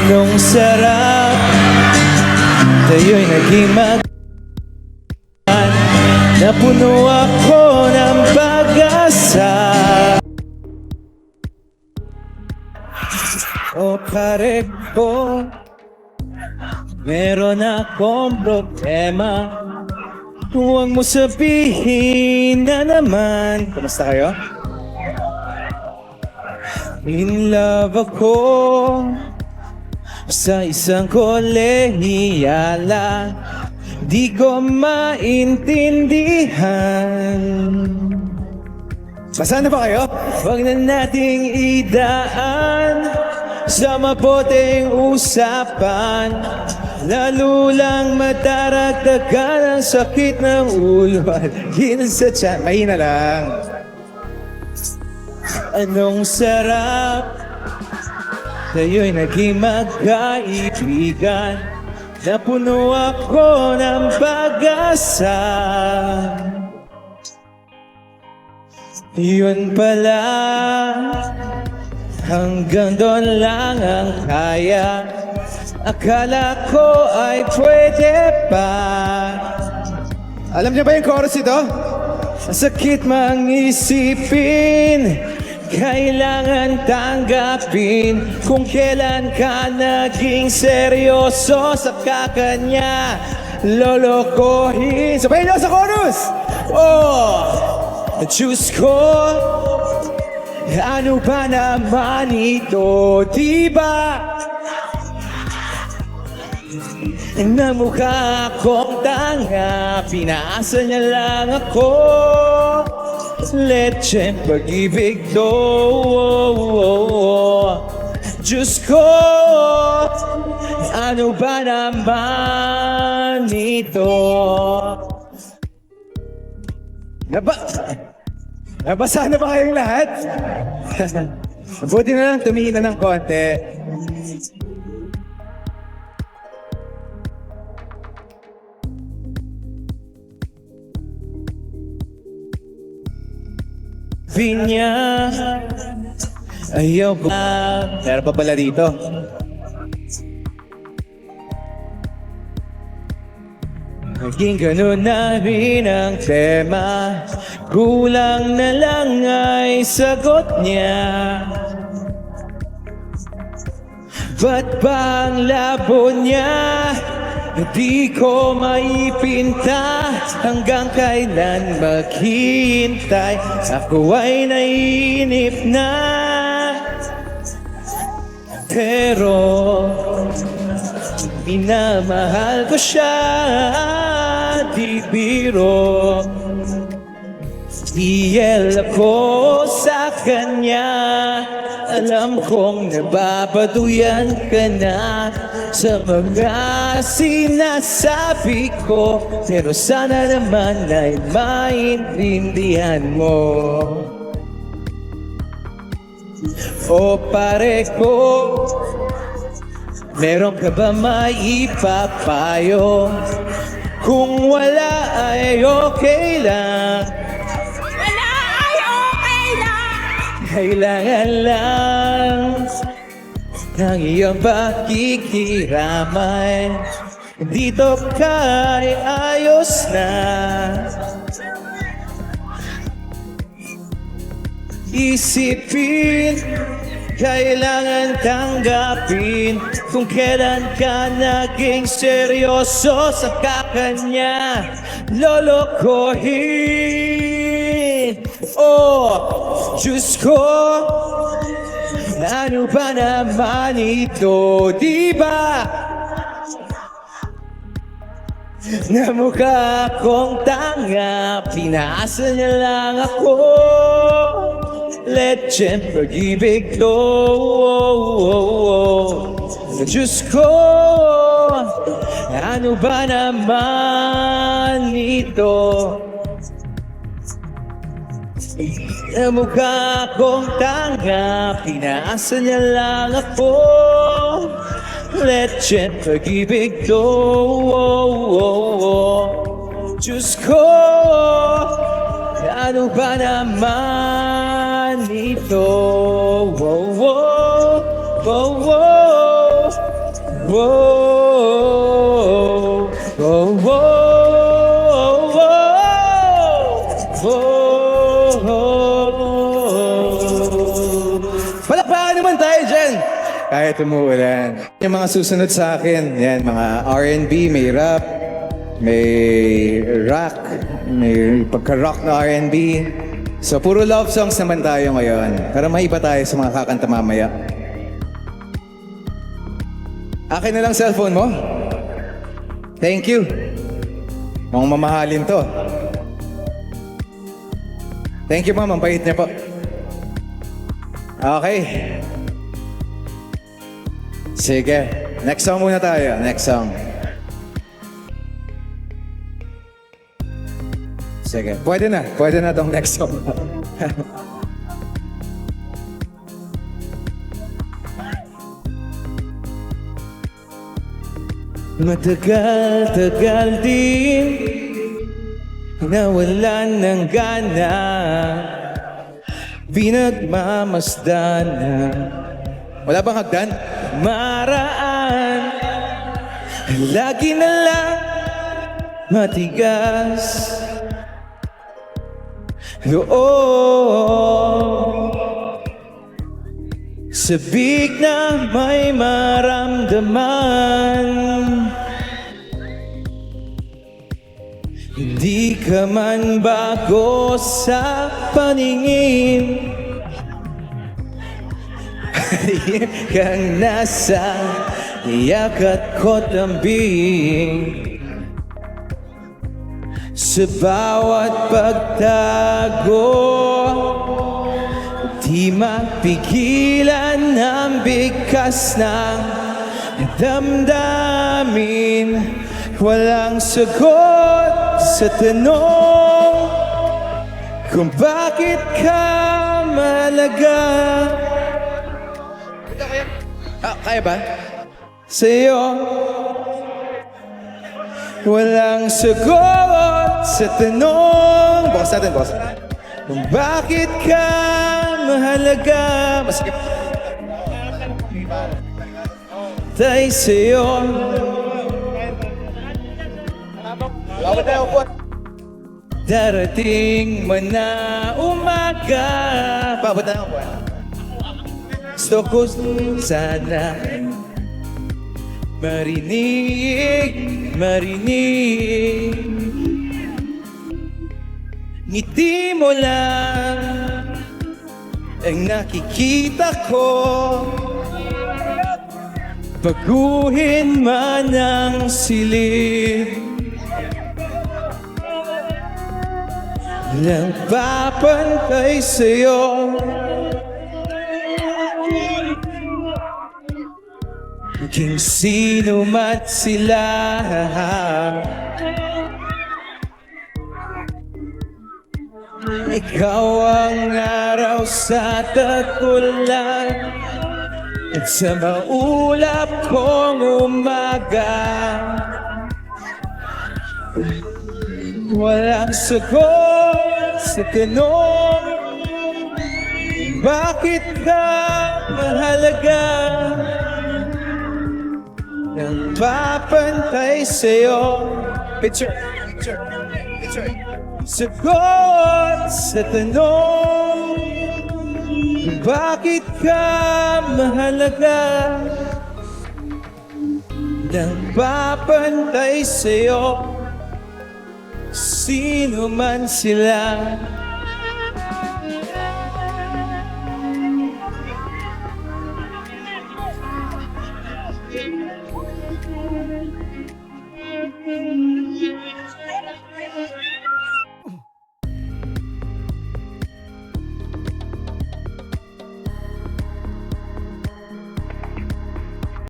Anong sarap, tayo'y naging napuno ako ng pag-asa. O pare ko, meron akong problema. Huwag mo sabihin na naman. Kumusta kayo? In love ako sa isang kolehiyala. Di ko maintindihan. Basa na ba kayo? Huwag na nating idaan sa mabuting usapan, lalo lang madaragdagan ang sakit ng ulo at hinal sa tiyan. Mahina lang. Anong sarap, tayo'y naging magkaibigan. Napuno ako ng pag-asa. Yun pala, hanggang doon lang ang kaya. Akala ko ay pwede pa. Alam niyo ba yung chorus ito? Sakit mang isipin, kailangan tanggapin kung kailan ka naging seryoso sa kakanya lolokohin. Sabayin niyo sa chorus! Oh, Diyos ko, ano ba naman ito, diba? Na mukha akong tanga, pinaasa niya lang ako. Lecheng pag-ibig to. Diyos ko, ano ba naman ito? Nabasa na ba kayong lahat? Buti na lang tumingin na ng konti. Pinya, ayaw ko. Meron pa pala dito. Naging ganun na rin ang tema. Kulang na lang ay sagot niya. Ba't ba ang labo niya? Di ko maipinta hanggang kailan maghihintay. Ako ay naiinip na, pero minamahal ko siya, di biro. Iyel ako sa kanya, alam kong nababaduyan ka na sa mga sinasabi ko, pero sana naman ay maintindihan mo. O pare ko, meron ka ba maipapayo? Kung wala ay okay lang. Wala ay okay lang. Kailangan lang ng iyong pakikiramay. Dito ka'y ayos na. Isipin, kailangan tanggapin kung kailan ka naging seryoso sa kakanya lolokohin. Oh, Diyos ko, ano ba naman ito, diba? Na mukha akong tanga, pinaasa niya lang ako. Lecheng pag-ibig to. Diyos ko, ano ba naman ito? Na mukha akong tanga, pinaasa niya lang ako. Lecheng pag-ibig to. Diyos ko, ano ba naman ito? Whoa, whoa, whoa, whoa. Palakpakan naman tayo dyan! Kahit umuulan. Yung mga susunod sa akin, yan, mga R&B, may rap, may rock, may pagka-rock na R&B. So, puro love songs naman tayo ngayon. Para maiba tayo sa mga kakanta mamaya. Akin na lang cellphone mo. Thank you. Mukhang mamahalin to. Thank you, ma'am. Ang bait niya po. Okay. Sige. Next song muna tayo. Next song. Sige. Pwede na. Pwede na tong next song. Matagal-tagal din nawalan ng gana, pinagmamasdan na. Wala bang hagdan? Maraan, lagi na lang matigas loob. Sabik na may maramdaman, hindi ka man bago sa paningin, kang nasa yakat ko tambing. Sa bawat pagtago, di mapigilan ang bigkas ng damdamin. Walang sagot sa tanong kung bakit ka mahalaga. Kaya ba? Sa'yo walang sagot sa tanong. Bukas natin, boss. Kung bakit ka mahalaga. Masikip. Tay sa'yo. Darating man na umaga. Babot na ako. Gusto ko sana marinig ngiti mo lang ang nakikita ko. Baguhin man ang silid, nagpapantay sa'yo. King sino man sila, ikaw ang araw sa tagulak at sa maulap kong umaga. Walang sagot sa tanong, bakit ka mahalaga? Nang papantay sa'yo. Picture. Sagot sa tanong, bakit ka mahalaga? Nang papantay sa'yo, sino man sila.